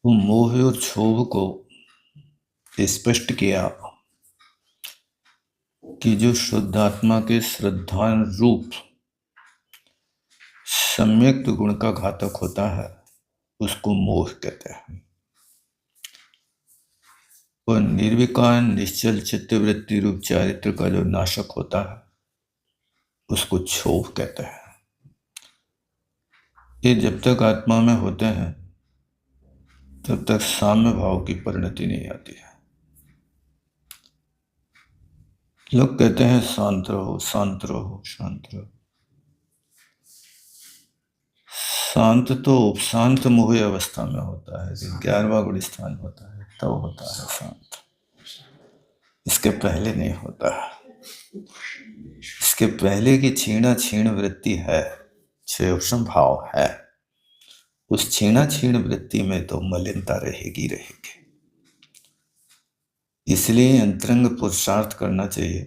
वो मोह और क्षोभ को स्पष्ट किया कि जो शुद्ध आत्मा के श्रद्धान रूप सम्यक्त गुण का घातक होता है उसको मोह कहते हैं। और निर्विकार निश्चल चित्तवृत्ति रूप चारित्र का जो नाशक होता है उसको क्षोभ कहते हैं। ये जब तक आत्मा में होते हैं तब तक साम्य भाव की परिणति नहीं आती है। लोग कहते हैं शांत रहो शांत रहो शांत रहो। शांत तो उपशांत मोह अवस्था में होता है, 11वां गुण स्थान होता है तब होता है शांत, इसके पहले नहीं होता। इसके पहले की छीणा छीण वृत्ति है, क्षयोक्षम भाव है। उस छीणा छीण वृत्ति में तो मलिनता रहेगी रहेगी। इसलिए अंतरंग पुरुषार्थ करना चाहिए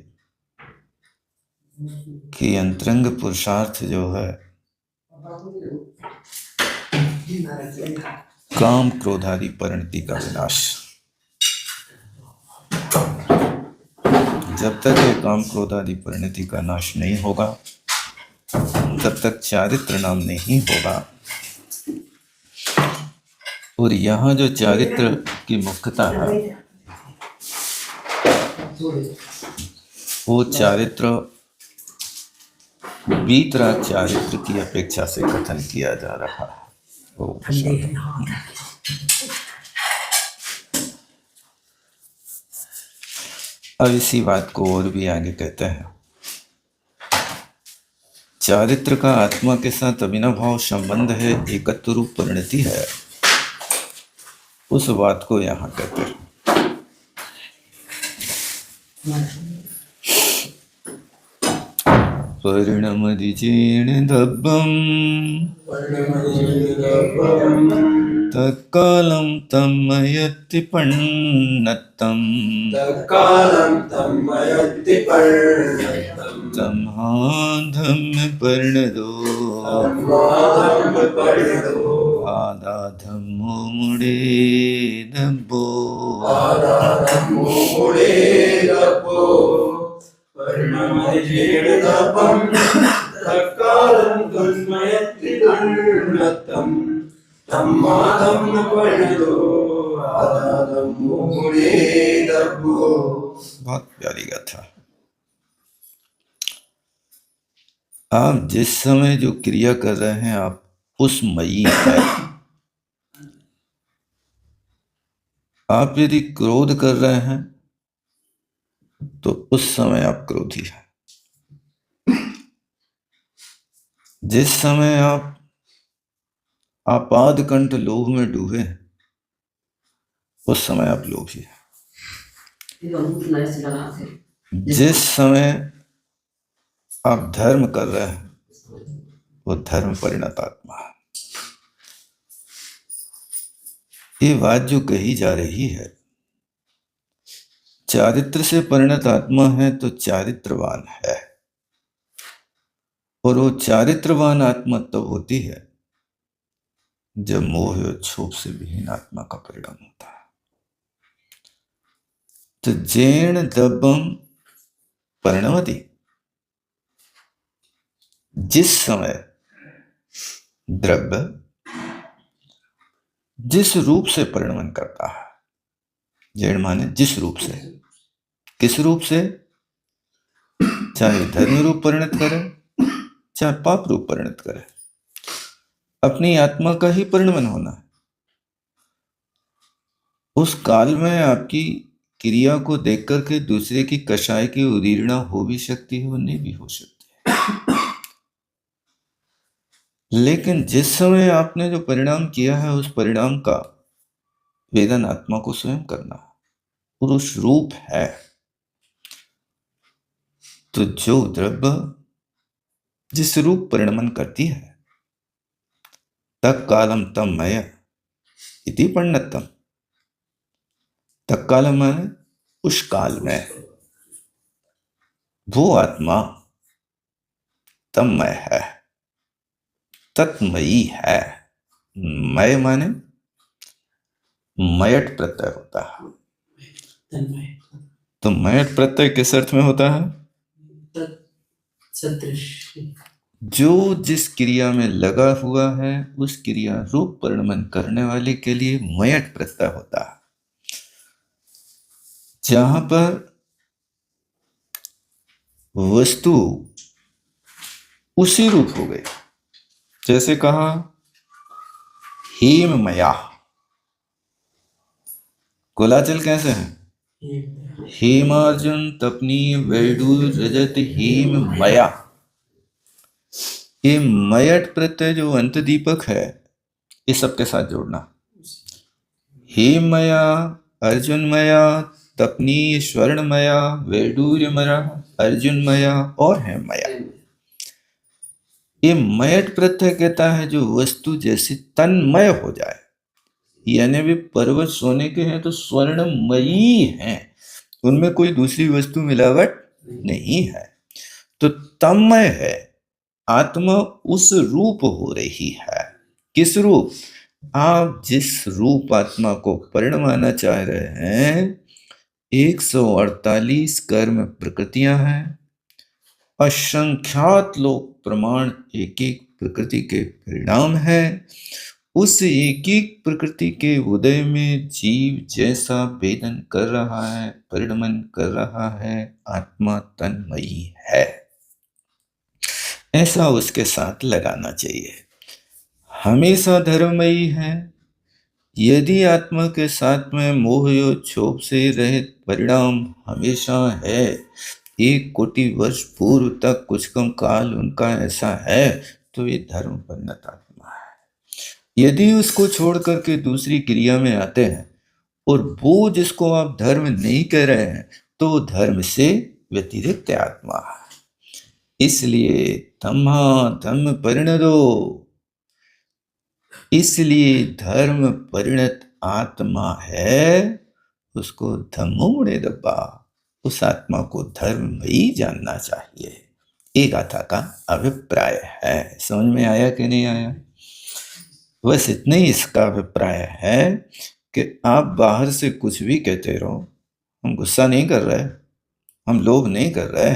कि अंतरंग पुरुषार्थ जो है काम क्रोधादि परिणति का विनाश। जब तक ये काम क्रोधादि परिणति का नाश नहीं होगा तब तक चारित्र नाम नहीं होगा। और यहाँ जो चारित्र की मुख्यता है वो चारित्र वीतराग चारित्र की अपेक्षा से कथन किया जा रहा है। अब इसी बात को और भी आगे कहते हैं। चारित्र का आत्मा के साथ अविनाभाव संबंध है, एकत्व रूप परिणति है, उस बात को यहाँ कहते हैं। परिणमदिजीर्णदब्बं तत्कालं तन्मयति पण्णतं तम्हाधम्म परिणतो आदाधम्मो मुडे दब्बो बहुत प्यारी गाथा। आप जिस समय जो क्रिया कर रहे हैं आप उसमयी है। आप यदि क्रोध कर रहे हैं तो उस समय आप क्रोधी हैं। जिस समय आप आपादकंठ लोभ में डूबे हैं उस समय आप लोभी हैं। जिस समय आप धर्म कर रहे हैं वो धर्म परिणत आत्मा है। ये बात जो कही जा रही है, चारित्र से परिणत आत्मा है तो चारित्रवान है। और वो चारित्रवान आत्मा तब होती है जब मोह और क्षोभ से विहीन आत्मा का परिणाम होता है। तो जैन दब्बम परिणमति, जिस समय द्रव्य जिस रूप से परिणमन करता है, जैन माने जिस रूप से, किस रूप से, चाहे धर्म रूप परिणत करे चाहे पाप रूप परिणत करे, अपनी आत्मा का ही परिणमन होना है। उस काल में आपकी क्रिया को देख करके दूसरे की कषाय की उदीर्णा हो भी सकती है और नहीं भी हो सकती है। लेकिन जिस समय आपने जो परिणाम किया है उस परिणाम का वेदन आत्मा को स्वयं करना पुरुष रूप है। तो जो द्रव्य जिस रूप परिणमन करती है तत्कालम तन्मय इति पण्णतम, तत्कालम माने उस काल में वो आत्मा तन्मय है, तत्मयी है। मय माने मयट प्रत्यय होता है। तन्मय तो मयट प्रत्यय किस अर्थ में होता है? सदृश, जो जिस क्रिया में लगा हुआ है उस क्रिया रूप परिणमन करने वाले के लिए मयट प्रत्यय होता है। जहां पर वस्तु उसी रूप हो गई, जैसे कहा हेममया, कुलाचल कैसे है? हेमार्जुन तपनी वैडूर रजत हेममया। ये मयट प्रत्यय जो अंत दीपक है, इस सबके साथ जोड़ना। हेममया, अर्जुनमया, तपनी स्वर्णमया, वैडूर्यमया, अर्जुनमया और हेममया। ये मयट प्रत्यय कहता है जो वस्तु जैसे तन्मय हो जाए, यानी वे पर्वत सोने के हैं तो स्वर्णमयी हैं, उनमें कोई दूसरी वस्तु मिलावट नहीं है, तो तन्मय है। आत्मा उस रूप हो रही है। किस रूप? आप जिस रूप आत्मा को परिणमाना चाह रहे हैं, 148 कर्म प्रकृतियां हैं, असंख्यात लोक प्रमाण एक एक प्रकृति के परिणाम है। उस एक एक प्रकृति के उदय में जीव जैसा वेदन कर रहा है, परिणमन कर रहा है, आत्मा तन्मयी है, ऐसा उसके साथ लगाना चाहिए। हमेशा धर्ममयी है। यदि आत्मा के साथ में मोह और क्षोभ से रहित परिणाम हमेशा है, 1 कोटि वर्ष पूर्व तक कुछ कम काल उनका ऐसा है, तो ये धर्म परिणत आत्मा है। यदि उसको छोड़ करके दूसरी क्रिया में आते हैं और वो जिसको आप धर्म नहीं कह रहे हैं, तो धर्म से व्यतिरिक्त आत्मा है। इसलिए धम्मा धम्म परिणतो, इसलिए धर्म परिणत आत्मा है, उसको धम्मोड़े दबा, उस आत्मा को धर्ममयी जानना चाहिए। एक गाथा का अभिप्राय है। समझ में आया कि नहीं आया? बस इतना ही इसका अभिप्राय है कि आप बाहर से कुछ भी कहते रहो, हम गुस्सा नहीं कर रहे, हम लोभ नहीं कर रहे,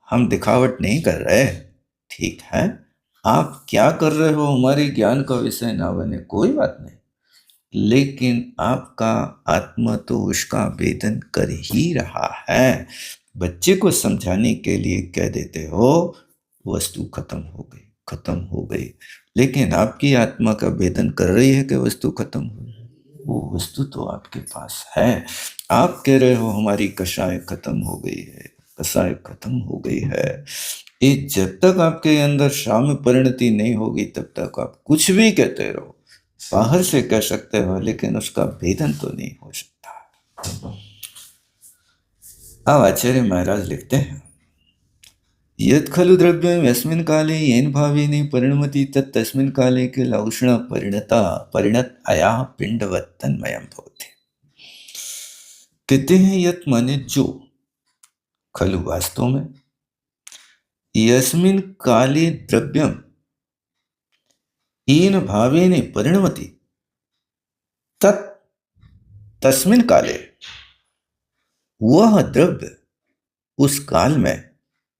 हम दिखावट नहीं कर रहे, ठीक है। आप क्या कर रहे हो हमारे ज्ञान का विषय ना बने, कोई बात नहीं, लेकिन आपका आत्मा तो उसका वेदन कर ही रहा है। बच्चे को समझाने के लिए कह देते हो वस्तु खत्म हो गई, खत्म हो गई, लेकिन आपकी आत्मा का वेदन कर रही है कि वस्तु खत्म हो गई। वो वस्तु तो आपके पास है। आप कह रहे हो हमारी कषाय खत्म हो गई है, कषाय खत्म हो गई है। ये जब तक आपके अंदर शाम परिणति नहीं होगी तब तक आप कुछ भी कहते रहो, बाहर से कह सकते हो, लेकिन उसका भेदन तो नहीं हो सकता। अब आचार्य महाराज लिखते हैं, यत् खलु द्रव्यं यस्मिन् काले येन भावेन परिणमति तत् तस्मिन् काले किल औष्ण परिणत अया पिंडवत् तन्मयं भवति। कहते हैं यत् माने जो, खलु वास्तव में, यस्मिन् काले द्रव्यम येन भावेन परिणमति तत् तस्मिन् काले, वह द्रव्य उस काल में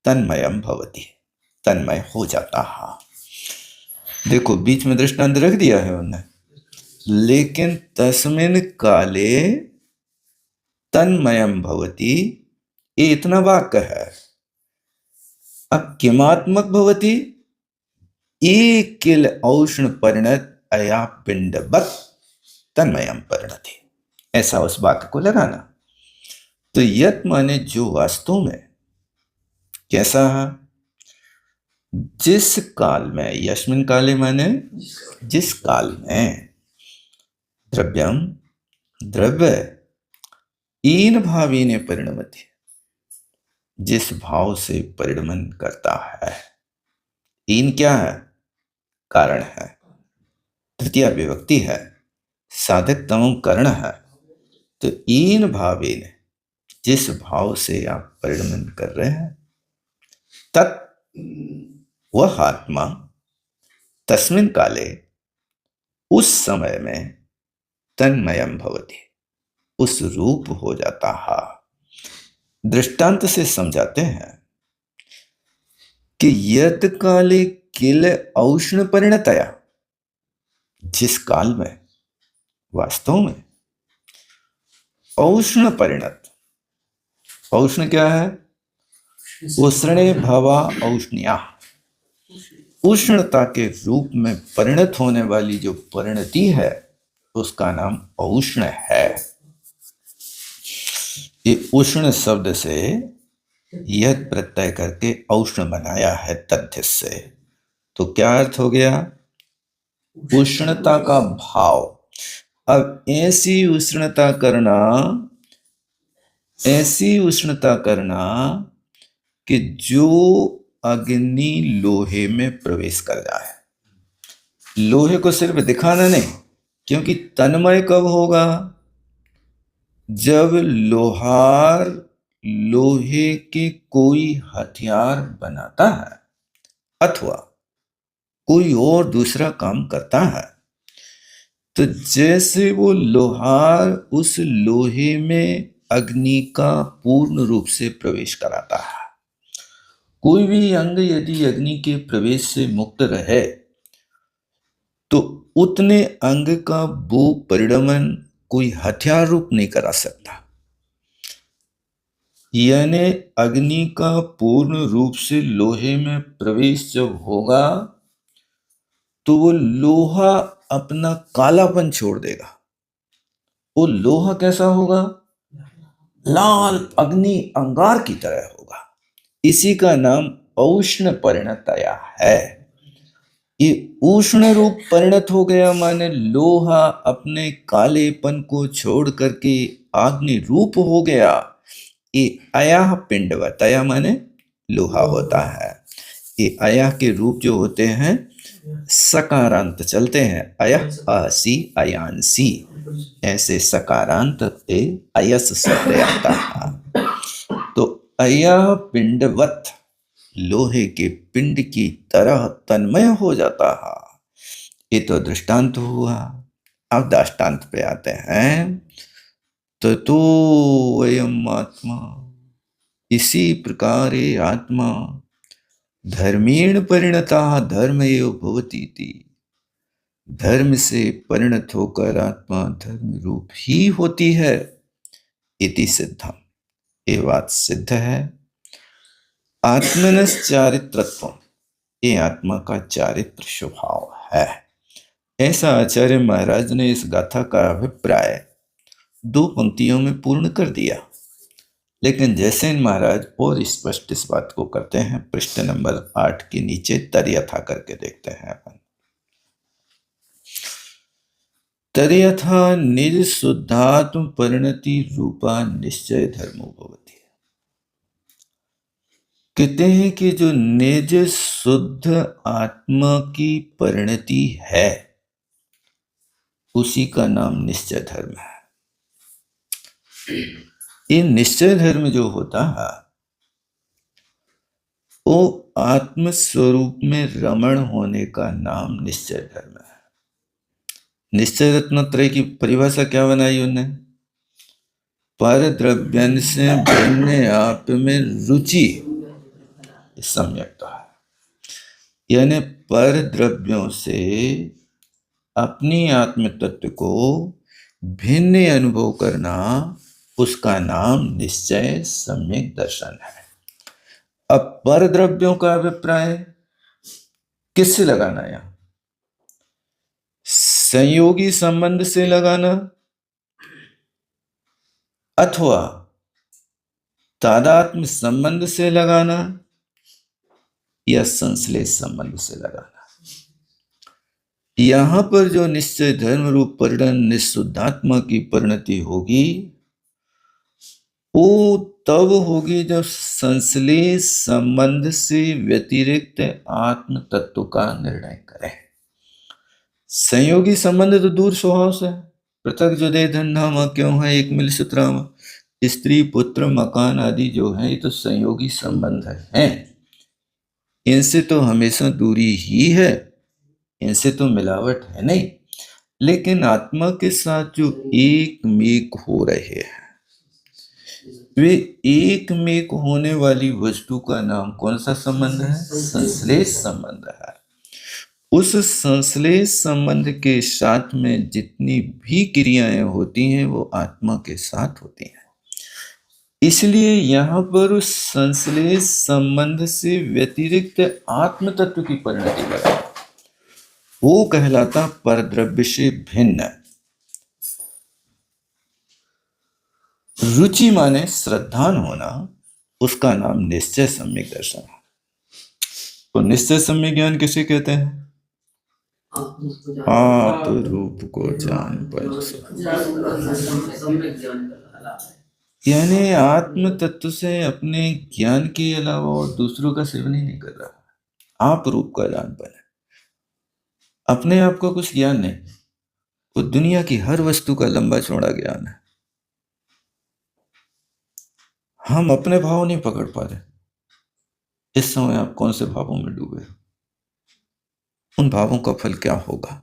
तन्मयम भवति, तन्मय हो जाता है। देखो बीच में दृष्टांत रख दिया है उन्होंने, लेकिन तस्मिन् काले तन्मयम भवति, ये इतना वाक्य है। अब किमात्मक भवति, एक किल औष्ण परिणत अया पिंडवत् तन्मयम परिणति, ऐसा उस वाक्य को लगाना। तो यत् माने जो वास्तव में कैसा है, जिस काल में, यस्मिन् काले माने जिस काल में, द्रव्यम द्रव्य, ईन भावेन परिणमति, जिस भाव से परिणमन करता है। ईन क्या है? कारण है, तृतीया विभक्ति है, साधक तमम कर्ण है। तो ईन भावेन, जिस भाव से आप परिणमन कर रहे हैं, तत् वह आत्मा, तस्मिन् काले उस समय में, तन्मयम भवति, उस रूप हो जाता है। दृष्टांत से समझाते हैं कि यत काले किल औष्ण परिणतया, जिस काल में वास्तव में औष्ण परिणत, औष्ण क्या है? उष्णे भवा औष्ण्या, उष्णता के रूप में परिणत होने वाली जो परिणति है उसका नाम औष्ण है। ये उष्ण शब्द से यह प्रत्यय करके औष्ण बनाया है तथ्य से। तो क्या अर्थ हो गया? उष्णता का भाव। अब ऐसी उष्णता करना कि जो अग्नि लोहे में प्रवेश कर जाए। लोहे को सिर्फ दिखाना नहीं, क्योंकि तन्मय कब होगा? जब लोहार लोहे के कोई हथियार बनाता है अथवा कोई और दूसरा काम करता है, तो जैसे वो लोहार उस लोहे में अग्नि का पूर्ण रूप से प्रवेश कराता है, कोई भी अंग यदि अग्नि के प्रवेश से मुक्त रहे तो उतने अंग का वो परिणमन कोई हथियार रूप नहीं करा सकता। यानी अग्नि का पूर्ण रूप से लोहे में प्रवेश जब होगा तो वो लोहा अपना कालापन छोड़ देगा। वो लोहा कैसा होगा? लाल अग्नि अंगार की तरह होगा। इसी का नाम औष्ण परिणतया है। ये उष्ण रूप परिणत हो गया, माने लोहा अपने कालेपन को छोड़ करके अग्नि रूप हो गया। ये अयः पिंडवत, अयः माने लोहा होता है। ये अयः के रूप जो होते हैं सकारांत चलते हैं, अयः असी अयांसी, ऐसे सकारांत अयस शब्द आता है। तो अयः पिंडवत, लोहे के पिंड की तरह तन्मय हो जाता है। ये तो दृष्टांत हुआ। अब दृष्टांत पे आते हैं। तो वयम आत्मा, इसी प्रकार ये आत्मा धर्मेण परिणता धर्म एव भवति इति, धर्म से परिणत होकर आत्मा धर्म रूप ही होती है। इति सिद्धम, ये बात सिद्ध है। आत्मनस चारित्रत्व, ये आत्मा का चारित्र स्वभाव है। ऐसा आचार्य महाराज ने इस गाथा का अभिप्राय 2 पंक्तियों में पूर्ण कर दिया। लेकिन जैसे महाराज और स्पष्ट इस बात को करते हैं, पृष्ठ नंबर 8 के नीचे तर्यथा करके देखते हैं अपन। तर्यथा निज शुद्धात्म परिणति रूपा निश्चय धर्मो भवति। कहते हैं कि जो निज शुद्ध आत्मा की परिणति है उसी का नाम निश्चय धर्म है। ये निश्चय धर्म जो होता है वो आत्म स्वरूप में रमण होने का नाम निश्चय धर्म है। निश्चय रत्नत्रय की परिभाषा क्या बनाई उन्होंने? पर द्रव्यन से भिन्न आप में रुचि सम्यकता है। यानी पर द्रव्यों से अपनी आत्म तत्व को भिन्न अनुभव करना, उसका नाम निश्चय सम्यक दर्शन है। अब पर द्रव्यों का अभिप्राय किससे लगाना? यहां संयोगी संबंध से लगाना अथवा तादात्म्य संबंध से लगाना या संश्लेष संबंध से लगाना। यहां पर जो निश्चय धर्म रूप परिणन निशुद्धात्मा की परिणति होगी वो तब होगी जब संश्लेष संबंध से व्यतिरिक्त आत्म तत्व का निर्णय करें। संयोगी संबंध तो दूर स्वभाव से, पृथक जो दे धन नाम क्यों है एक मिल सूत्राम, स्त्री पुत्र मकान आदि जो है ये तो संयोगी संबंध है। इनसे तो हमेशा दूरी ही है, इनसे तो मिलावट है नहीं। लेकिन आत्मा के साथ जो एक मेक हो रहे हैं, वे एक मेक होने वाली वस्तु का नाम कौन सा संबंध है? संश्लेष संबंध है। उस संश्लेष संबंध के साथ में जितनी भी क्रियाएं होती हैं वो आत्मा के साथ होती हैं। इसलिए यहां पर उस संश्लेष संबंध से व्यतिरिक्त आत्म तत्व की परिणति लगा, वो कहलाता परद्रव्य से भिन्न। रुचि माने श्रद्धान होना, उसका नाम निश्चय सम्यक दर्शन है। तो निश्चय सम्यक ज्ञान किसे कहते हैं? आप रूप को जान पर, यानी आत्म तत्व से अपने ज्ञान के अलावा और दूसरों का सेवन ही नहीं कर रहा। आप रूप का जान पर, अपने आप को कुछ ज्ञान नहीं, वो दुनिया की हर वस्तु का लंबा चौड़ा ज्ञान है। हम अपने भाव नहीं पकड़ पा रहे। इस समय आप कौन से भावों में डूबे, उन भावों का फल क्या होगा,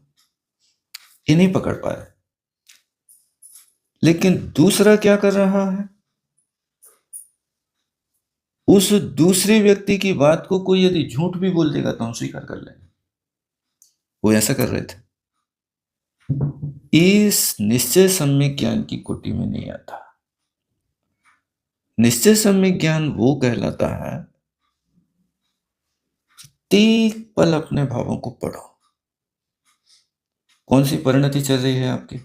ये नहीं पकड़ पा रहे। लेकिन दूसरा क्या कर रहा है? उस दूसरे व्यक्ति की बात को कोई यदि झूठ भी बोल देगा तो हम स्वीकार कर लेंगे। वो ऐसा कर रहे थे। इस निश्चय सम्यक ज्ञान की कोटि में नहीं आता। निश्चय सम्यक ज्ञान वो कहलाता है, प्रत्येक पल अपने भावों को पढ़ो। कौन सी परिणति चल रही है आपकी,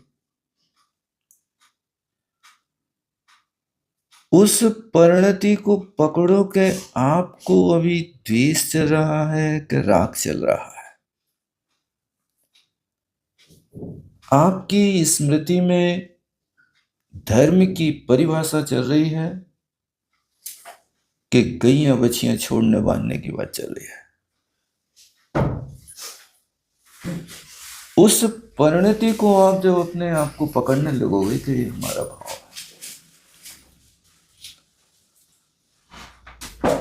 उस परिणति को पकड़ो कि आपको अभी द्वेष चल रहा है कि राग चल रहा है। आपकी स्मृति में धर्म की परिभाषा चल रही है कि गैया बछियां छोड़ने बांधने की बात चल रही है। उस परिणति को आप जब अपने आप को पकड़ने लगोगे कि ये हमारा भाव है।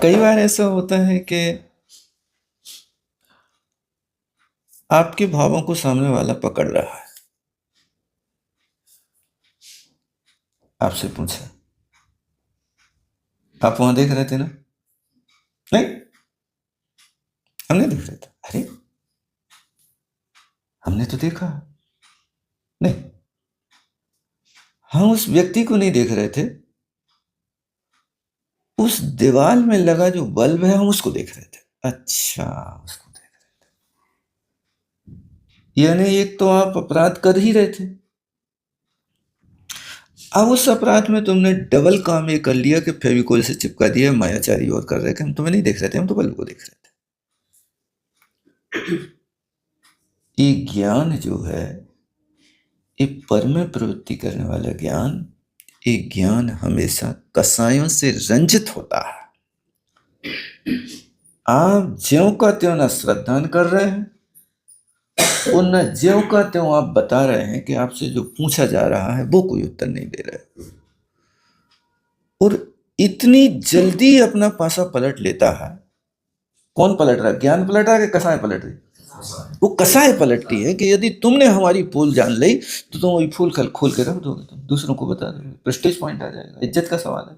कई बार ऐसा होता है कि आपके भावों को सामने वाला पकड़ रहा है, आपसे पूछा, आप वहां देख रहे थे ना? नहीं, हम नहीं देख रहे थे। अरे हमने तो देखा नहीं, हम उस व्यक्ति को नहीं देख रहे थे, उस दीवार में लगा जो बल्ब है हम उसको देख रहे थे। अच्छा, उसको देख रहे थे, यानी एक तो आप अपराध कर ही रहे थे। अब उस अपराध में तुमने डबल काम ये कर लिया कि फेविकोल से चिपका दिया, मायाचारी और कर रहे थे। हम तुम्हें नहीं देख रहे थे, हम तो बल्ब को देख रहे थे। ये ज्ञान जो है, ये पर में प्रवृत्ति करने वाला ज्ञान, ये ज्ञान हमेशा कसायों से रंजित होता है। आप ज्यों का त्यों न श्रद्धान कर रहे हैं और न ज्यों का त्यों आप बता रहे हैं कि आपसे जो पूछा जा रहा है वो कोई उत्तर नहीं दे रहे, और इतनी जल्दी अपना पासा पलट लेता है। कौन पलट रहा है? ज्ञान पलट रहा है कि कसाय पलट रही? वो कसाय पलटती है कि यदि तुमने हमारी पोल जान ली तो तुम वही फूल खोल के रख दोगे, तुम दूसरों को बता दोगे, प्रेस्टीज पॉइंट आ जाएगा। इज्जत का सवाल है।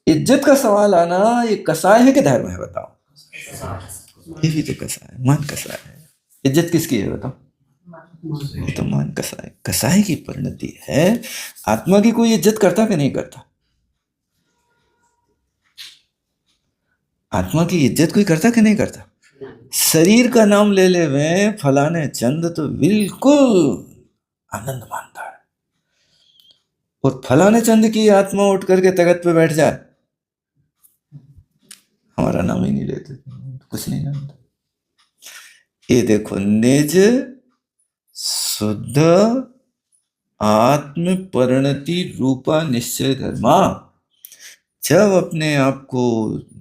इज्जत का सवाल आना ये कसाय है कि धर्म है? बताओ। ये भी तो कसाय है, मान कसाय है। इज्जत किसकी है बताओ? तो मान कसाय, कसाय की परिणति है। आत्मा की कोई इज्जत करता कि नहीं करता? आत्मा की इज्जत कोई करता कि नहीं करता? शरीर का नाम ले ले वे फलाने चंद तो बिल्कुल आनंद मानता है, और फलाने चंद की आत्मा उठ करके तख्त पे बैठ जाए, हमारा नाम ही नहीं लेते, कुछ नहीं जानता। ये देखो, निज शुद्ध आत्म परिणति रूपा निश्चय धर्मा। जब अपने आप को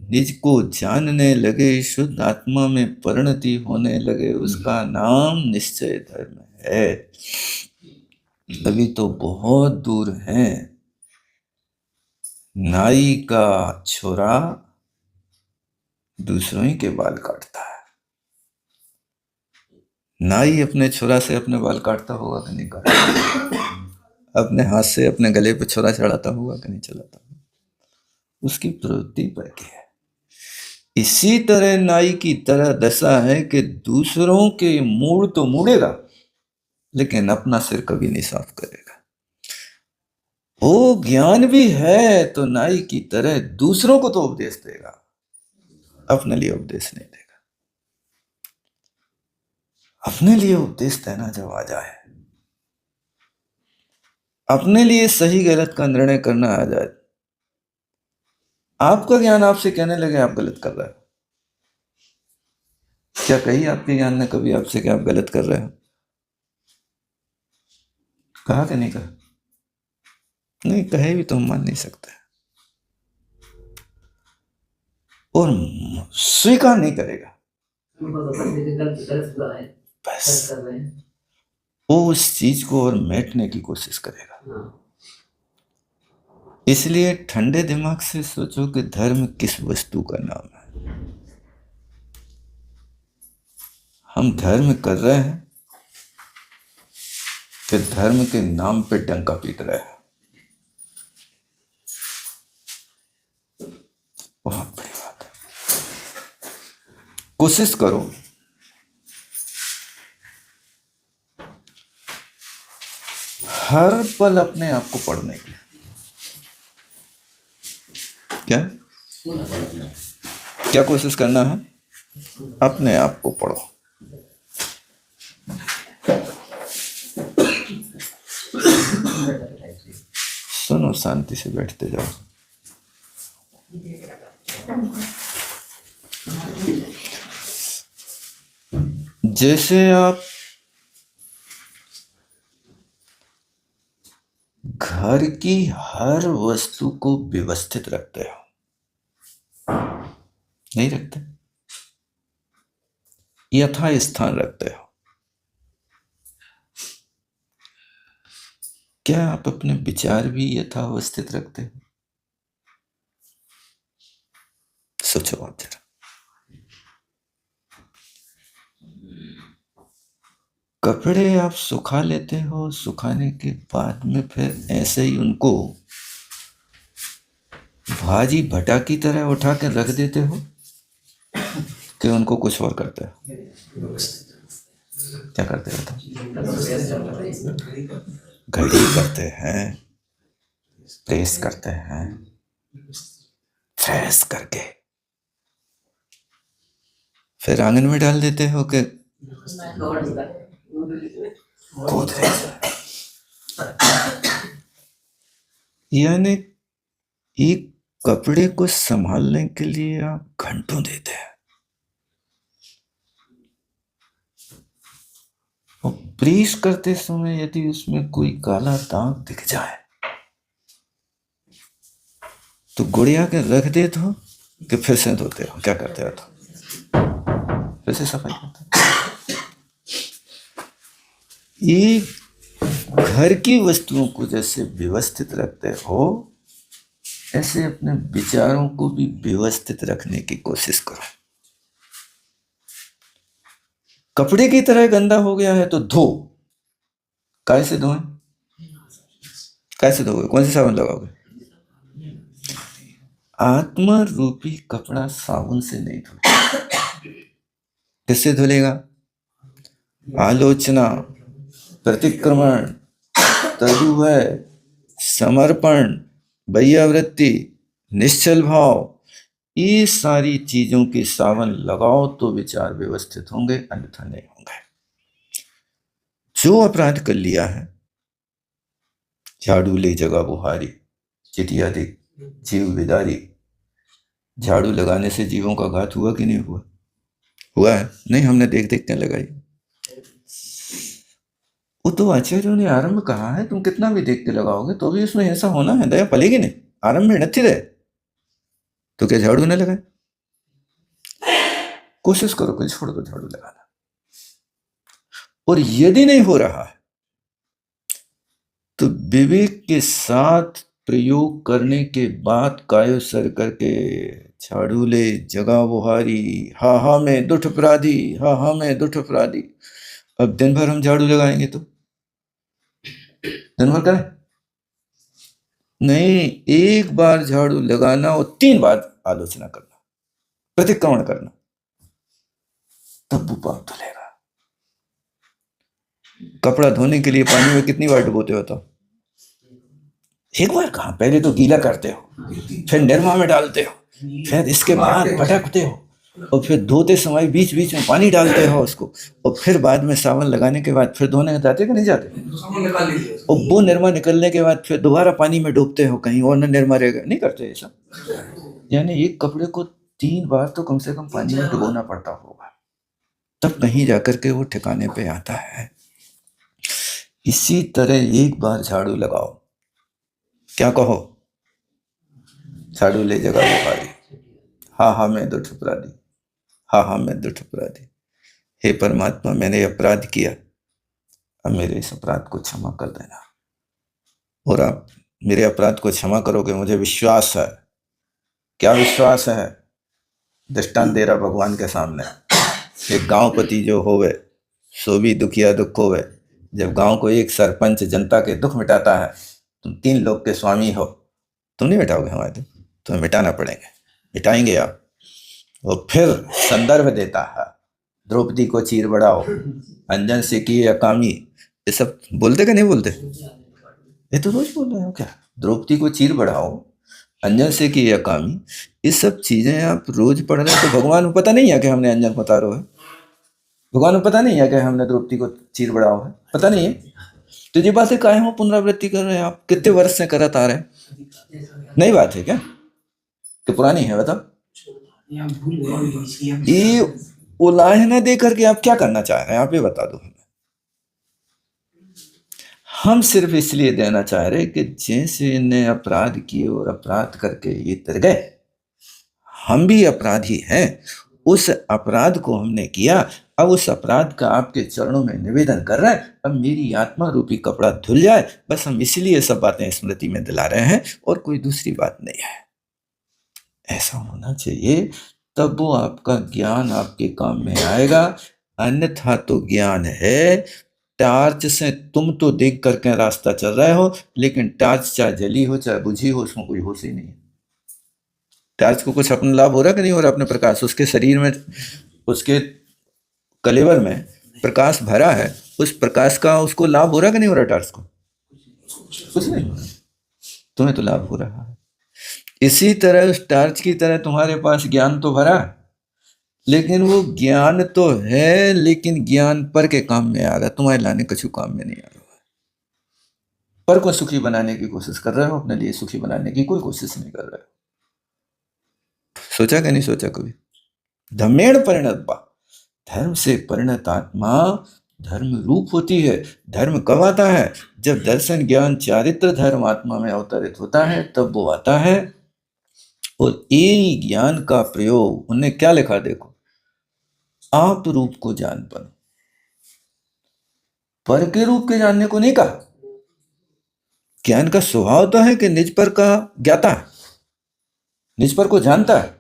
निज को जानने लगे, शुद्ध आत्मा में परिणति होने लगे, उसका नाम निश्चय धर्म है। अभी तो बहुत दूर है। नाई का छोरा दूसरों ही के बाल काटता है, नाई अपने छुरा से अपने बाल काटता होगा कि नहीं काटता, अपने हाथ से अपने गले पे छुरा चढ़ाता होगा कि नहीं चलाता, उसकी प्रवृत्ति पर की है। इसी तरह नाई की तरह दशा है कि दूसरों के मूड तो मूड़ेगा लेकिन अपना सिर कभी नहीं साफ करेगा। वो ज्ञान भी है तो नाई की तरह दूसरों को तो उपदेश देगा, अपने लिए उपदेश नहीं देगा। अपने लिए उपदेश देना जब आ जाए, अपने लिए सही गलत का निर्णय करना आ जाए, आपका ज्ञान आपसे कहने लगे आप गलत कर रहे हो, क्या कही आपके ज्ञान ने कभी आपसे कि आप गलत कर रहे हो? कहा कि नहीं कहा? नहीं कहे भी तो हम मान नहीं सकते और स्वीकार नहीं करेगा। बस वो उस चीज को और मेटने की कोशिश करेगा। इसलिए ठंडे दिमाग से सोचो कि धर्म किस वस्तु का नाम है। हम धर्म कर रहे हैं कि धर्म के नाम पे डंका पीट रहे हैं। बहुत बड़ी बात है। कोशिश करो हर पल अपने आप को पढ़ने की। क्या क्या कोशिश करना है? अपने आप को पढ़ो। सुनो, शांति से बैठते जाओ। जैसे आप घर की हर वस्तु को व्यवस्थित रखते हो, नहीं रखते? यथा स्थान रखते हो। क्या आप अपने विचार भी यथावस्थित रखते हो? सोचो आप जरा। कपड़े आप सुखा लेते हो, सुखाने के बाद में फिर ऐसे ही उनको भाजी भटा की तरह उठा के रख देते हो कि उनको कुछ और करते हो? क्या करते हो तुम? घड़ी करते हैं, प्रेस करते हैं, फ्रेश करके फिर आंगन में डाल देते हो कि यानी एक कपड़े को संभालने के लिए आप घंटों देते हैं। और प्रेस करते समय यदि उसमें कोई काला दाग दिख जाए तो गुड़िया के रख देते हो कि फिर से धोते हो? क्या करते हो? तो फिर से सफाई करते हो। ये घर की वस्तुओं को जैसे व्यवस्थित रखते हो, ऐसे अपने विचारों को भी व्यवस्थित रखने की कोशिश करो। कपड़े की तरह गंदा हो गया है तो धो। कैसे धोएं? कैसे धोगे? कौन सी साबुन लगाओगे? आत्मा रूपी कपड़ा साबुन से नहीं धुलेगा। किससे धुलेगा? आलोचना, प्रतिक्रमण, तदुभय, समर्पण, वैयावृत्ति, निश्चल भाव, ये सारी चीजों की सावन लगाओ तो विचार व्यवस्थित होंगे, अन्यथा नहीं होंगे। जो अपराध कर लिया है, झाड़ू ले जगह बुहारी, चिटिया दे जीव विदारी, झाड़ू लगाने से जीवों का घात हुआ कि नहीं हुआ? हुआ है? नहीं, हमने देख देख के लगाई। वो तो आचार्यों ने आरंभ कहा है, तुम कितना भी देख के लगाओगे तो भी उसमें ऐसा होना है, दया पलेगी नहीं। आरंभ में नथी रहे तो क्या झाड़ू न लगाए? कोशिश करो कि छोड़ दो झाड़ू लगाना। और यदि नहीं हो रहा है तो विवेक के साथ प्रयोग करने के बाद कायो सर करके झाड़ू ले जगह बुहारी, हा हा में दुष्ट अपराधी, हा हा में दुष्ट अपराधी, अब दिन भर हम झाड़ू लगाएंगे तो दिन भर करें नहीं, एक बार झाड़ू लगाना और 3 बार आलोचना करना, प्रतिक्रमण करना, तब वो पाप धुलेगा। कपड़ा धोने के लिए पानी में कितनी बार डुबोते हो? तो एक बार कहाँ, पहले तो गीला करते हो, फिर निरमा में डालते हो, फिर इसके बाद पटकते हो, और फिर धोते समय बीच बीच में पानी डालते हो उसको, और फिर बाद में साबुन लगाने के बाद फिर धोने जाते कि नहीं जाते? और वो निरमा निकलने के बाद फिर दोबारा पानी में डूबते हो, कहीं और न निरमा रहेगा, नहीं करते ऐसा? यानी एक कपड़े को 3 बार तो कम से कम पानी में डुबोना पड़ता होगा, तब कहीं जाकर के वो ठिकाने पे आता है। इसी तरह एक बार झाड़ू लगाओ, क्या कहो? झाड़ू ले जगह बुखारी, हाँ मैं तो ठुकरादी, हाँ मैं तो ठुकरादी। हे परमात्मा, मैंने अपराध किया, अब मेरे इस अपराध को क्षमा कर देना, और आप मेरे अपराध को क्षमा करोगे, मुझे विश्वास है। क्या विश्वास है? दृष्टांत दे रहा भगवान के सामने। एक गांवपति जो होवे सो भी दुखिया दुख होवे। जब गांव को एक सरपंच जनता के दुख मिटाता है, तुम 3 लोग के स्वामी हो, तुम नहीं मिटाओगे हमारे दुख, तुम्हें मिटाना पड़ेंगे, मिटाएंगे आप। और फिर संदर्भ देता है, द्रौपदी को चीर बढ़ाओ, अंजन से किए अकामी, ये सब बोलते कि नहीं बोलते? ये तो रोज बोल रहे हो क्या? द्रौपदी को चीर बढ़ाओ, अंजन से किए अकामी, ये सब चीजें आप रोज पढ़ रहे हैं, तो भगवान को पता नहीं है कि हमने अंजन को उतारो है? भगवान को पता नहीं है कि हमने द्रौपदी को चीर बढ़ाओ है? पता नहीं है? तो ये बातें काहे हो पुनरावृत्ति कर रहे हैं आप? कितने वर्ष से करत आ रहे हैं? नई बात है क्या? तो पुरानी है, बताओ। ये उलाहना दे करके आप क्या करना चाह रहे हैं? आप ये बता दो हमें। हम सिर्फ इसलिए देना चाह रहे कि जैसे इन्हें अपराध किए और अपराध करके ये तर गए, हम भी अपराधी हैं, उस अपराध को हमने किया, अब उस अपराध का आपके चरणों में निवेदन कर रहे हैं, अब मेरी आत्मा रूपी कपड़ा धुल जाए, बस हम इसलिए सब बातें स्मृति में दिला रहे हैं, और कोई दूसरी बात नहीं है। ऐसा होना चाहिए, तब वो आपका ज्ञान आपके काम में आएगा। अन्यथा तो ज्ञान है, टार्च से तुम तो देख करके रास्ता चल रहे हो, लेकिन टार्च चाहे जली हो चाहे बुझी हो, उसमें कोई होश ही नहीं है। टार्च को कुछ अपना लाभ हो रहा कि नहीं हो रहा? अपने प्रकाश, उसके शरीर में, उसके कलेवर में प्रकाश भरा है, उस प्रकाश का उसको लाभ हो रहा कि नहीं हो रहा? टार्च को कुछ नहीं हो रहा, तुम्हें तो लाभ हो रहा है। इसी तरह उस टार्च की तरह तुम्हारे पास ज्ञान तो भरा, लेकिन वो ज्ञान तो है, लेकिन ज्ञान पर के काम में आ रहा, तुम्हारे लाने कछु काम में नहीं आ रहा। पर को सुखी बनाने की कोशिश कर रहे हो, अपने लिए सुखी बनाने की कोई कोशिश नहीं कर रहे हो। सोचा कि नहीं सोचा कभी? धर्मेण परिणत बा, धर्म से परिणत आत्मा धर्म रूप होती है। धर्म कब आता है? जब दर्शन ज्ञान चारित्र धर्म आत्मा में अवतरित होता है, तब वो आता है। और ये ज्ञान का प्रयोग, उन्हें क्या लिखा देखो, आप रूप को जान पाओ, पर के रूप के जानने को नहीं कहा। ज्ञान का स्वभाव तो है कि निज पर का ज्ञाता है, निज पर को जानता है,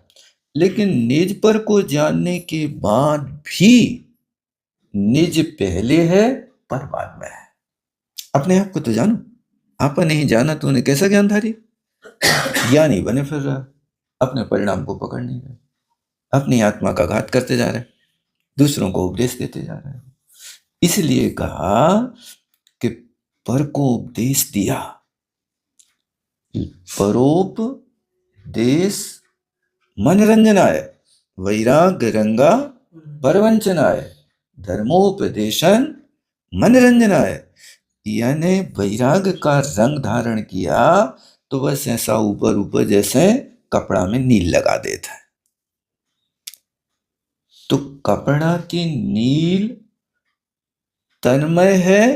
लेकिन निज पर को जानने के बाद भी निज पहले है, पर बाद में है। अपने आप को तो जानो, आप नहीं जाना तो उन्हें कैसा ज्ञानधारी? ज्ञानी बने फिर रहा, अपने परिणाम को पकड़ नहीं रहे, अपनी आत्मा का घात करते जा रहे, दूसरों को उपदेश देते जा रहे। इसलिए कहा कि पर को उपदेश दिया, परोपदेश मनरंजनाय, वैराग्य रंगा परवंचनाय, धर्मोपदेशन मनरंजनाय। यानी वैराग्य का रंग धारण किया तो बस ऐसा ऊपर ऊपर जैसे कपड़ा में नील लगा देता है। तो कपड़ा की नील तन्मय है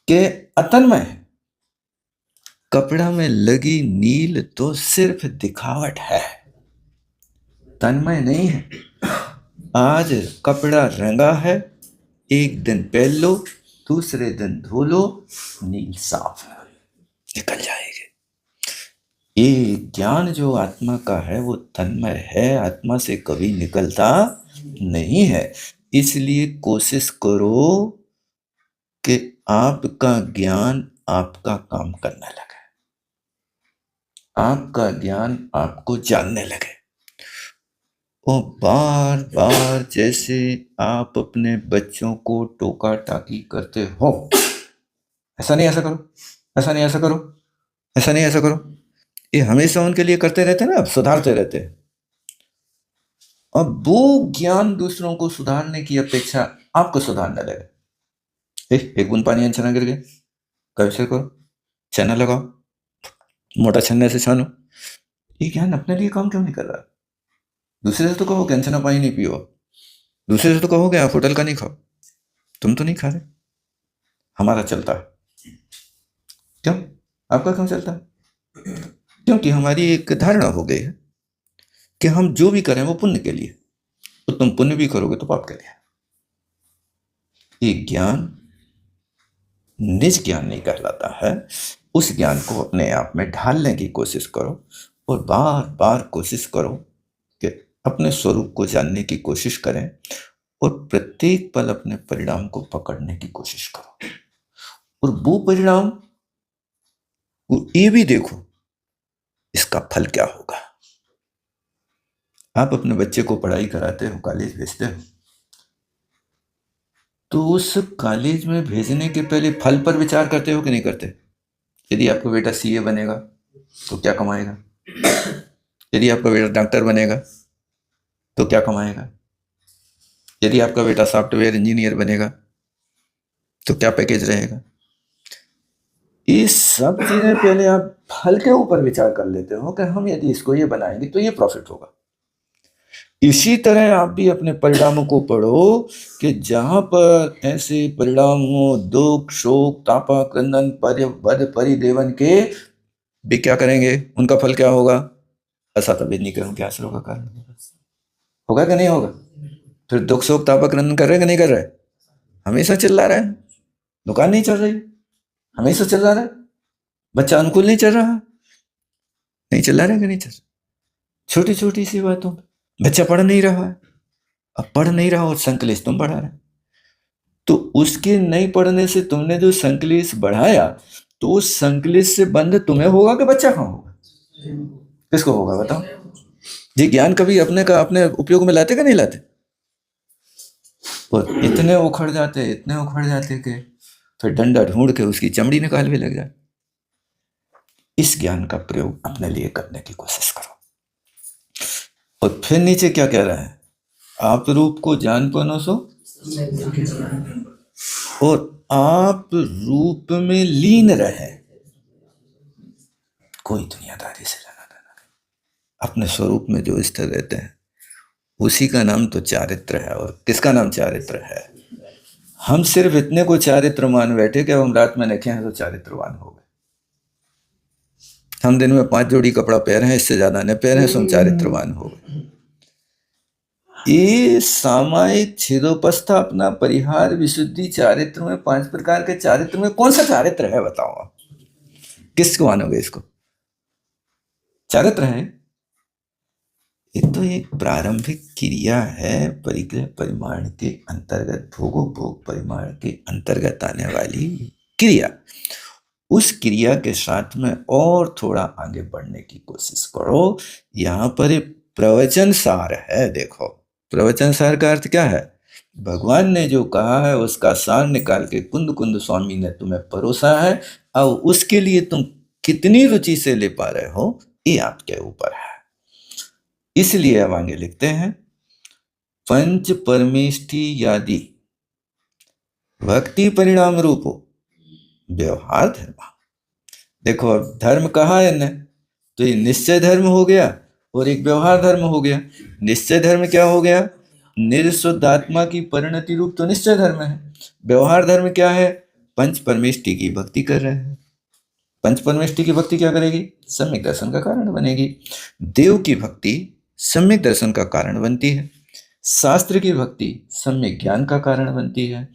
कि अतन्मय है? कपड़ा में लगी नील तो सिर्फ दिखावट है, तन्मय नहीं है। आज कपड़ा रंगा है, एक दिन पहन लो, दूसरे दिन धो लो, नील साफ है, निकल जाएगी। ये ज्ञान जो आत्मा का है वो तन्मय है, आत्मा से कभी निकलता नहीं है। इसलिए कोशिश करो कि आपका ज्ञान आपका काम करने लगे, आपका ज्ञान आपको जानने लगे। और बार बार जैसे आप अपने बच्चों को टोका टाकी करते हो, ऐसा नहीं ऐसा करो, ऐसा नहीं ऐसा करो, ऐसा नहीं ऐसा करो, ये हमेशा उनके लिए करते रहते ना, सुधारते रहते। अब वो ज्ञान दूसरों को सुधारने की अपेक्षा आपको सुधारने लगे। एक बूंद पानी छना गिर गया, कैसे करो, छन्ना लगाओ, मोटा छन्ने से छानो। ये ज्ञान अपने लिए काम क्यों नहीं कर रहा? दूसरे से तो कहो कि छना पानी नहीं पियो, दूसरे से तो कहो कि आप होटल का नहीं खाओ, तुम तो नहीं खा रहे, हमारा चलता है। क्यों? आपका क्यों चलता है? क्योंकि हमारी एक धारणा हो गई है कि हम जो भी करें वो पुण्य के लिए, तो तुम पुण्य भी करोगे तो पाप के लिए। ये ज्ञान निज ज्ञान नहीं कहलाता है। उस ज्ञान को अपने आप में ढालने की कोशिश करो और बार बार कोशिश करो कि अपने स्वरूप को जानने की कोशिश करें और प्रत्येक पल अपने परिणाम को पकड़ने की कोशिश करो। और वो परिणाम को ये भी देखो इसका फल क्या होगा। आप अपने बच्चे को पढ़ाई कराते हो, कॉलेज भेजते हो, तो उस कॉलेज में भेजने के पहले फल पर विचार करते हो कि नहीं करते? यदि आपका बेटा सीए बनेगा तो क्या कमाएगा? यदि आपका बेटा डॉक्टर बनेगा तो क्या कमाएगा? यदि आपका बेटा सॉफ्टवेयर इंजीनियर बनेगा तो क्या पैकेज रहेगा? ये सब चीजें पहले आप फल के ऊपर विचार कर लेते हो कि हम यदि इसको ये बनाएंगे तो ये प्रॉफिट होगा। इसी तरह आप भी अपने परिणामों को पढ़ो कि जहां पर ऐसे परिणाम हो, दुख, शोक, तापा, क्रंदन, परिदेवन के, भी क्या करेंगे? उनका फल क्या होगा? असत अवेदनी कर्म के आश्रय का कारण होगा कि नहीं होगा? फिर दुख, शोक, तापा, क्रंदन कर रहे कि नहीं कर रहे? हमेशा चिल्ला रहे हैं, दुकान नहीं चल रही, हमेशा चिल्ला रहे, बच्चा अनुकूल नहीं चल रहा, नहीं चिल्ला रहे कि नहीं चल रहा? छोटी छोटी सी बातों में बच्चा पढ़ नहीं रहा है, अब पढ़ नहीं रहा और संकलेश तुम बढ़ा रहे, तो उसके नहीं पढ़ने से तुमने जो संकलेश बढ़ाया, तो उस संकलेश से बंध तुम्हें होगा कि बच्चा कहाँ होगा? किसको होगा बताओ? ये ज्ञान कभी अपने उपयोग में लाते कि नहीं लाते? और इतने उखड़ जाते कि फिर डंडा ढूंढ के उसकी चमड़ी निकाल भी लग जाए। इस ज्ञान का प्रयोग अपने लिए करने की कोशिश करो। और फिर नीचे क्या कह रहा है? आप रूप को जान पानो सो, और आप रूप में लीन रहे। कोई दुनियादारी से लेना देना नहीं, अपने स्वरूप में जो स्थिर रहते हैं उसी का नाम तो चारित्र है। और किसका नाम चारित्र है? हम सिर्फ इतने को चारित्र मान बैठे कि हम रात में नखे हैं तो चारित्रवान हो गए। हम दिन में 5 जोड़ी कपड़ा पहने हैं, इससे ज्यादा न पहने, हम चारित्रवान हो गए। ये सामायिक छेदोपस्था अपना परिहार विशुद्धि चारित्र में 5 प्रकार के चारित्र में कौन सा चारित्र है बताओ आप? किसको मानोगे इसको चारित्र है? ये तो एक प्रारंभिक क्रिया है, परिग्रह परिमाण के अंतर्गत, भोग परिमाण के अंतर्गत आने वाली क्रिया। उस क्रिया के साथ में और थोड़ा आगे बढ़ने की कोशिश करो। यहां पर प्रवचन सार है। देखो, प्रवचन सार का अर्थ क्या है? भगवान ने जो कहा है उसका सार निकाल के कुंद कुंद स्वामी ने तुम्हें परोसा है, और उसके लिए तुम कितनी रुचि से ले पा रहे हो ये आपके ऊपर है। इसलिए अब आगे लिखते हैं, पंच परमेष्टि यादि भक्ति परिणाम रूपो व्यवहार धर्म। देखो, अब धर्म कहा है न, तो ये निश्चय धर्म हो गया और एक व्यवहार धर्म हो गया। निश्चय धर्म क्या हो गया? निर्शुद्ध आत्मा की परिणति रूप तो निश्चय धर्म है। व्यवहार धर्म क्या है? पंच परमेष्टि की भक्ति कर रहे हैं। पंच परमेष्टि की भक्ति क्या करेगी? सम्यक दर्शन का कारण बनेगी। देव की भक्ति सम्यक दर्शन का कारण बनती है, शास्त्र की भक्ति सम्यक ज्ञान का कारण बनती है,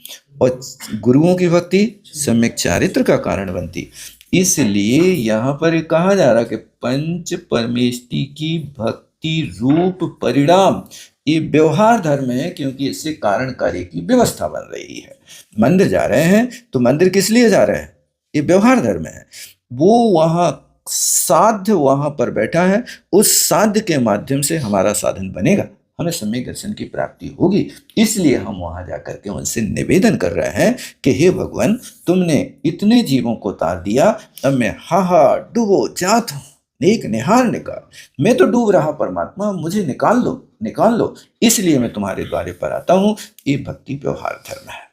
और गुरुओं की भक्ति सम्यक चारित्र का कारण बनती। इसलिए यहां पर कहा जा रहा है कि पंच परमेष्टि की भक्ति रूप परिणाम ये व्यवहार धर्म है, क्योंकि इससे कारण कार्य की व्यवस्था बन रही है। मंदिर जा रहे हैं तो मंदिर किस लिए जा रहे हैं? ये व्यवहार धर्म है। वो वहां साध्य वहां पर बैठा है, उस साध्य के माध्यम से हमारा साधन बनेगा, हमें सम्यक दर्शन की प्राप्ति होगी। इसलिए हम वहां जाकर के उनसे निवेदन कर रहे हैं कि हे भगवान, तुमने इतने जीवों को तार दिया, अब मैं हा डूबो जात हूं, एक निहार निकाल, मैं तो डूब रहा परमात्मा, मुझे निकाल लो निकाल लो, इसलिए मैं तुम्हारे द्वारे पर आता हूं। ये भक्ति व्यवहार धर्म है।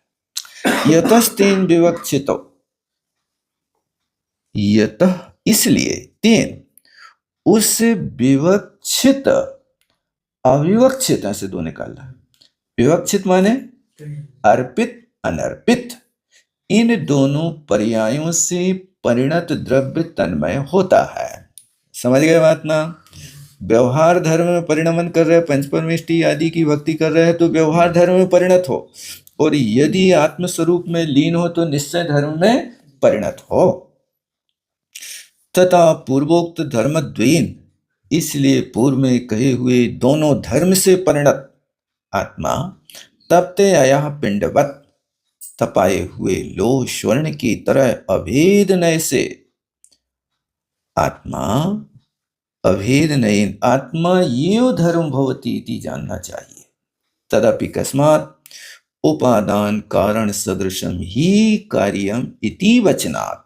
यतस्तेन विवक्षितो, यतः इसलिए, तेन उससे विवक्षित, अविवक्षित ऐसे दो निकालना। विवक्षित माने अर्पित अनर्पित, इन दोनों पर्यायों से परिणत द्रव्य तन्मय होता है। समझ गए बात ना? व्यवहार धर्म में परिणमन कर रहे, पंचपरमेष्टि आदि की भक्ति कर रहे हैं तो व्यवहार धर्म में परिणत हो, और यदि आत्मस्वरूप में लीन हो तो निश्चय धर्म में परिणत हो। तथा पूर्वोक्त धर्म द्वेन, इसलिए पूर्व में कहे हुए दोनों धर्म से परिणत आत्मा तपते अयः पिंडवत, तपाए हुए लोह स्वर्ण की तरह अभेद नय से, आत्मा अभेद नयन, आत्मा ये धर्म भवती इति जानना चाहिए। तदपि कस्मात् उपादान कारण सदृशम ही कार्यम इति वचनात्,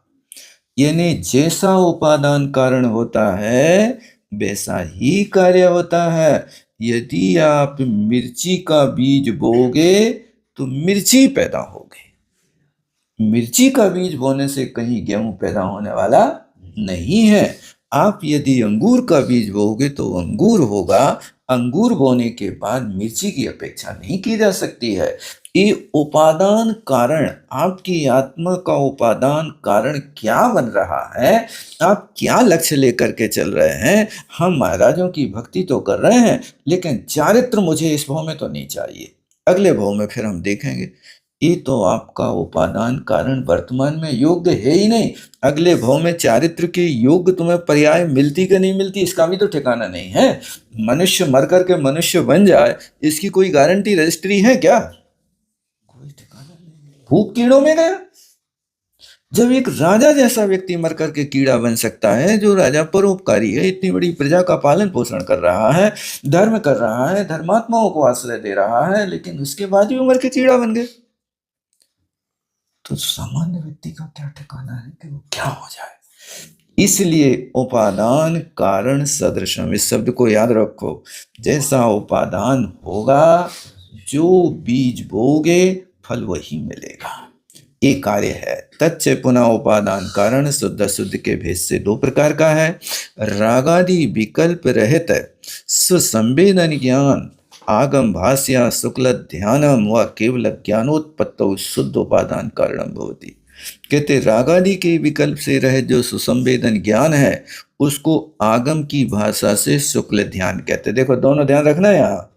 यानी जैसा उपादान कारण होता है वैसा ही कार्य होता है। यदि आप मिर्ची का बीज बोगे तो मिर्ची पैदा होगी, मिर्ची का बीज बोने से कहीं गेहूं पैदा होने वाला नहीं है। आप यदि अंगूर का बीज बोगे तो अंगूर होगा, अंगूर बोने के बाद मिर्ची की अपेक्षा नहीं की जा सकती है। ये उपादान कारण, आपकी आत्मा का उपादान कारण क्या बन रहा है, आप क्या लक्ष्य लेकर के चल रहे हैं। हम महाराजों की भक्ति तो कर रहे हैं, लेकिन चारित्र मुझे इस भाव में तो नहीं चाहिए, अगले भाव में फिर हम देखेंगे। ये तो आपका उपादान कारण वर्तमान में योग्य है ही नहीं, अगले भाव में चारित्र के योग्य तुम्हें पर्याय मिलती कि नहीं मिलती इसका भी तो ठिकाना नहीं है। मनुष्य मर करके मनुष्य बन जाए, इसकी कोई गारंटी रजिस्ट्री है क्या? कोई ठिकाना नहीं। भूख कीड़ों में गया। जब एक राजा जैसा व्यक्ति मर करके कीड़ा बन सकता है, जो राजा परोपकारी है, इतनी बड़ी प्रजा का पालन पोषण कर रहा है, धर्म कर रहा है, धर्मात्माओं को आश्रय दे रहा है, लेकिन उसके बाद भी मर के कीड़ा बन गए, तो सामान्य व्यक्ति का क्या ठिकाना है कि वो क्या हो जाए। इसलिए उपादान कारण सदृशम, इस शब्द को याद रखो। जैसा उपादान होगा, जो बीज बोगे फल वही मिलेगा। ये कार्य है। तच्च पुनः उपादान कारण शुद्ध अशुद्ध के भेद से दो प्रकार का है। रागादि विकल्प रहित सुसंवेदन ज्ञान आगम भाष्या शुक्ल ध्यानम व केवल ज्ञानोत्पत्तौ शुद्ध उपादान कारणम भवति। कहते रागादि के विकल्प से रहे जो सुसंवेदन ज्ञान है, उसको आगम की भाषा से शुक्ल ध्यान कहते। देखो दोनों ध्यान रखना है यहाँ,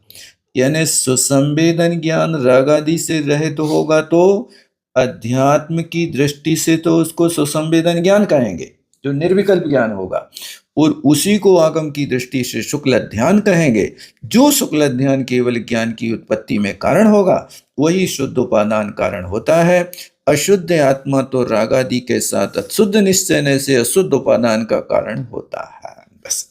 यानी सुसंवेदन ज्ञान रागादि से रहित होगा तो अध्यात्म की दृष्टि से तो उसको सुसंवेदन ज्ञान कहेंगे, जो निर्विकल्प ज्ञान होगा, और उसी को आगम की दृष्टि से शुक्ल ध्यान कहेंगे। जो शुक्ल ध्यान केवल ज्ञान की उत्पत्ति में कारण होगा, वही शुद्ध उपादान कारण होता है। अशुद्ध आत्मा तो रागादि के साथ अशुद्ध निश्चय से अशुद्ध उपादान का कारण होता है। बस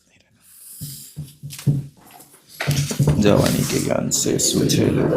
जवानी के ज्ञान से सूझे लोग